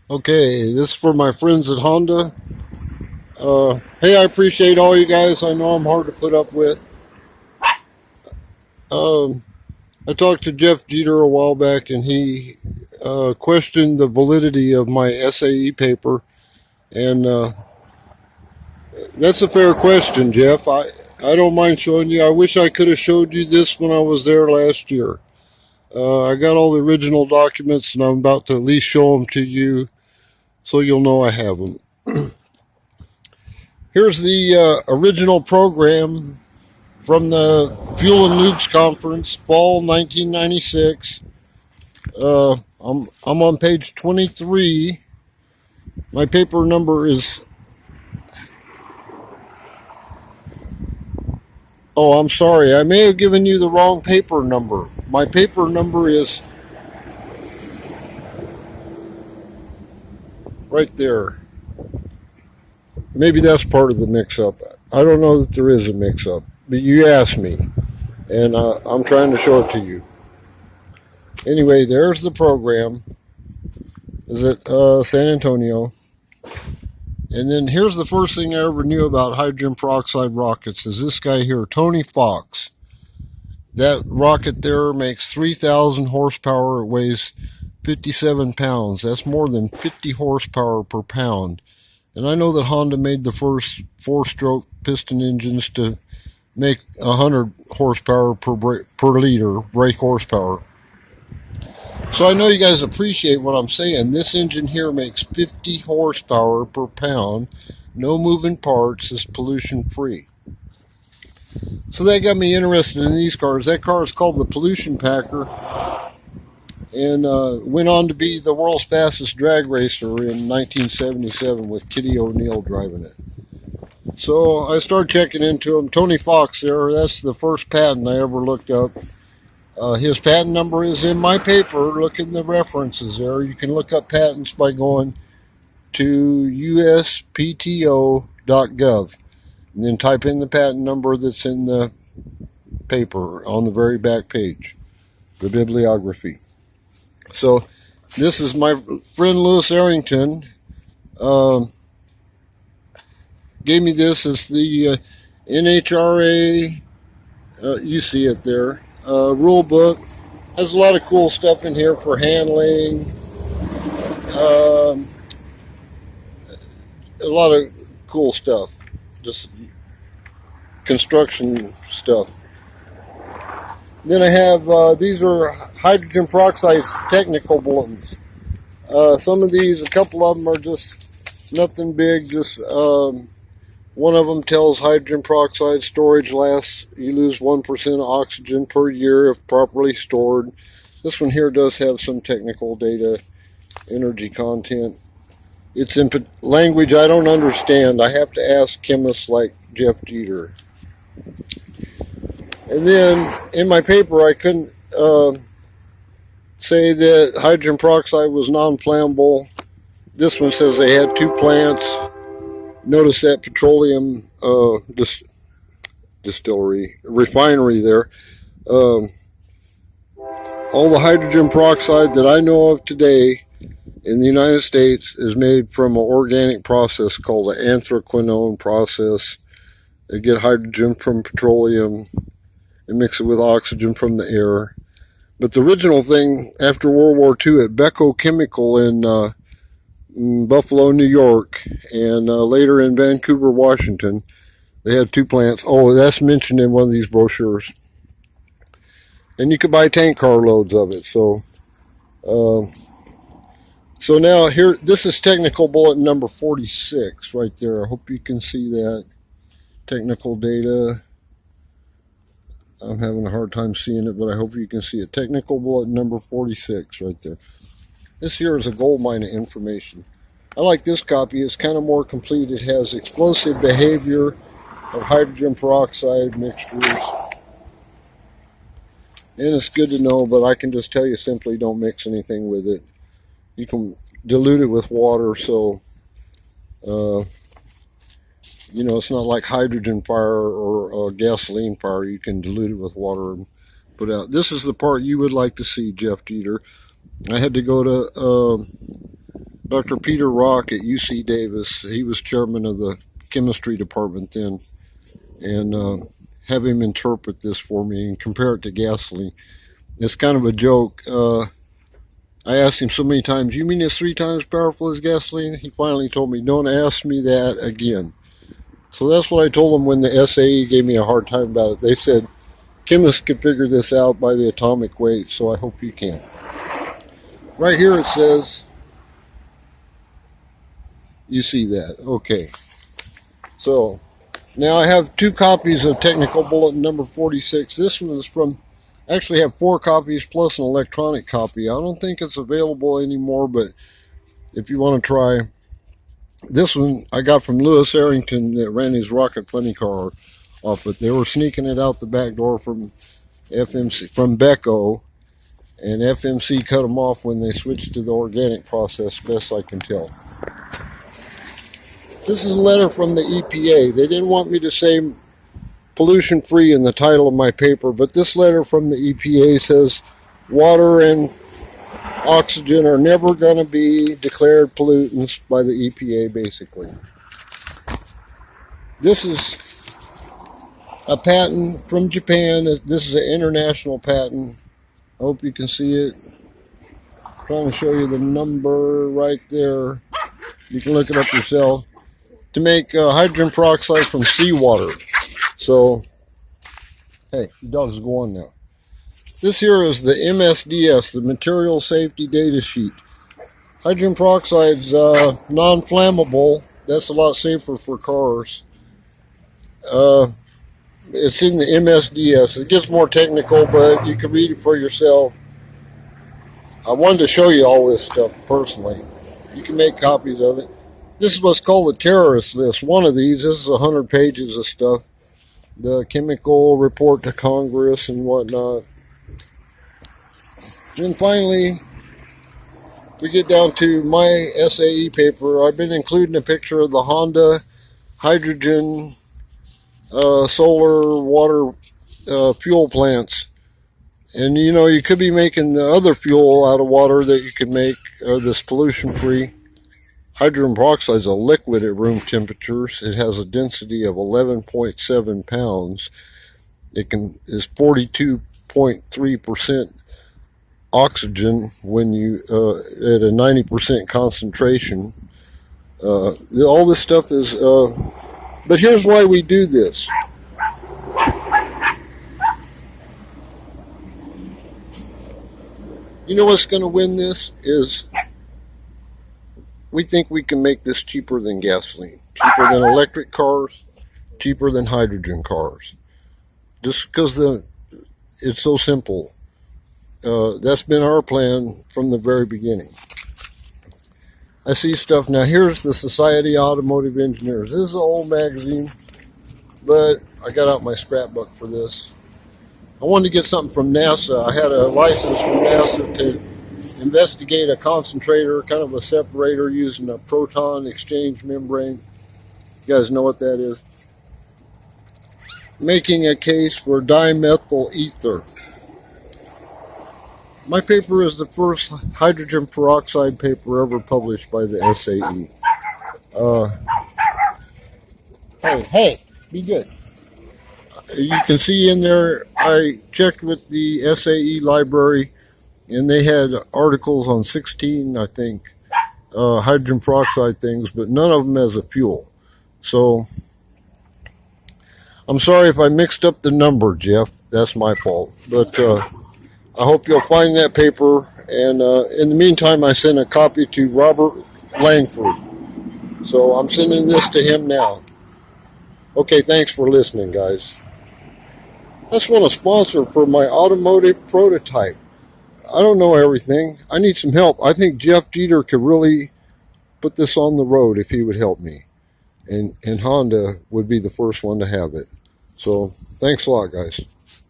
Okay, this is for my friends at Honda. Hey, I appreciate all you guys. I know I'm hard to put up with. Um, I talked to Jeff Jeter a while back, and he questioned the validity of my SAE paper, and that's a fair question, Jeff. I don't mind showing you. I wish I could have showed you this when I was there last year. I got all the original documents, and I'm about to at least show them to you, so you'll know I have them. Here's the original program from the Fuel and Lubes Conference, fall 1996. I'm on page 23. My paper number is. Oh, I'm sorry. I may have given you the wrong paper number. My paper number is right there. Maybe that's part of the mix-up. I don't know that there is a mix-up, but you asked me, and I'm trying to show it to you. Anyway, there's the program. Is it San Antonio? And then here's the first thing I ever knew about hydrogen peroxide rockets is this guy here, Tony Fox. That rocket there makes 3,000 horsepower. It weighs 57 pounds. That's more than 50 horsepower per pound. And I know that Honda made the first four-stroke piston engines to make 100 horsepower per liter brake horsepower. So I know you guys appreciate what I'm saying. This engine here makes 50 horsepower per pound. No moving parts. Is pollution free. So that got me interested in these cars. That car is called the Pollution Packer, and went on to be the world's fastest drag racer in 1977 with Kitty O'Neil driving it. So I started checking into him. Tony Fox there, that's the first patent I ever looked up. His patent number is in my paper. Look in the references there. You can look up patents by going to uspto.gov and then type in the patent number that's in the paper on the very back page, the bibliography. So this is my friend Louis Arrington. Gave me this as the NHRA. You see it there. Rule book. Has a lot of cool stuff in here for handling. A lot of cool stuff. Just construction stuff. Then I have, these are hydrogen peroxide technical bulletins. Some of these, a couple of them are just nothing big, just one of them tells hydrogen peroxide storage lasts, you lose 1% oxygen per year if properly stored. This one here does have some technical data, energy content. It's in language I don't understand. I have to ask chemists like Jeff Jeter. And then in my paper, I couldn't say that hydrogen peroxide was non-flammable. This one says they had two plants. Notice that petroleum refinery there. All the hydrogen peroxide that I know of today in the United States is made from an organic process called the anthraquinone process. They get hydrogen from petroleum and mix it with oxygen from the air. But the original thing after World War II at Becco Chemical in Buffalo, New York, and later in Vancouver, Washington, they had two plants. Oh, that's mentioned in one of these brochures. And you could buy tank car loads of it. So now here, this is technical bulletin number 46 right there. I hope you can see that. Technical data. I'm having a hard time seeing it, but I hope you can see it. Technical bulletin number 46 right there. This here is a gold mine of information. I like this copy. It's kind of more complete. It has explosive behavior of hydrogen peroxide mixtures. And it's good to know, but I can just tell you simply don't mix anything with it. You can dilute it with water, so it's not like hydrogen fire or gasoline fire. You can dilute it with water and put out. This is the part you would like to see, Jeff Jeter. I had to go to Dr. Peter Rock at UC Davis. He was chairman of the chemistry department then, and have him interpret this for me and compare it to gasoline. It's kind of a joke. I asked him so many times, you mean it's 3 times powerful as gasoline? He finally told me, don't ask me that again. So that's what I told them when the SAE gave me a hard time about it. They said, chemists could figure this out by the atomic weight, so I hope you can. Right here it says, you see that, okay. So, now I have 2 copies of Technical Bulletin number 46. This one is from, actually have 4 copies plus an electronic copy. I don't think it's available anymore, but if you want to try, this one I got from Lewis Arrington that ran his Rocket Funny Car off it. They were sneaking it out the back door from FMC, from Becco, and FMC cut them off when they switched to the organic process, best I can tell. This is a letter from the EPA. They didn't want me to say pollution free in the title of my paper, but this letter from the EPA says water and oxygen are never going to be declared pollutants by the EPA, basically. This is a patent from Japan. This is an international patent. I hope you can see it. I'm trying to show you the number right there. You can look it up yourself. To make hydrogen peroxide from seawater. So, hey, your dog's going now. This here is the MSDS, the Material Safety Data Sheet. Hydrogen peroxide's non-flammable. That's a lot safer for cars. It's in the MSDS. It gets more technical, but you can read it for yourself. I wanted to show you all this stuff personally. You can make copies of it. This is what's called the terrorist list. One of these, this is 100 pages of stuff. The chemical report to Congress and whatnot. Then finally, we get down to my SAE paper. I've been including a picture of the Honda hydrogen solar water fuel plants. And you know, you could be making the other fuel out of water that you could make this pollution-free. Hydrogen peroxide is a liquid at room temperatures. It has a density of 11.7 pounds. It is 42.3% oxygen when you at a 90% concentration. All this stuff is. But here's why we do this. You know what's going to win this is. We think we can make this cheaper than gasoline, cheaper than electric cars, cheaper than hydrogen cars. Just because it's so simple. That's been our plan from the very beginning. I see stuff now. Here's the Society of Automotive Engineers. This is an old magazine, but I got out my scrapbook for this. I wanted to get something from NASA. I had a license from NASA to investigate a concentrator, kind of a separator using a proton exchange membrane. You guys know what that is? Making a case for dimethyl ether. My paper is the first hydrogen peroxide paper ever published by the SAE. Hey, be good. You can see in there, I checked with the SAE library, and they had articles on 16, I think, hydrogen peroxide things, but none of them as a fuel. So, I'm sorry if I mixed up the number, Jeff. That's my fault. But I hope you'll find that paper. And in the meantime, I sent a copy to Robert Langford. So, I'm sending this to him now. Okay, thanks for listening, guys. I just want a sponsor for my automotive prototype. I don't know everything. I need some help. I think Jeff Jeter could really put this on the road if he would help me. And Honda would be the first one to have it. So, thanks a lot, guys.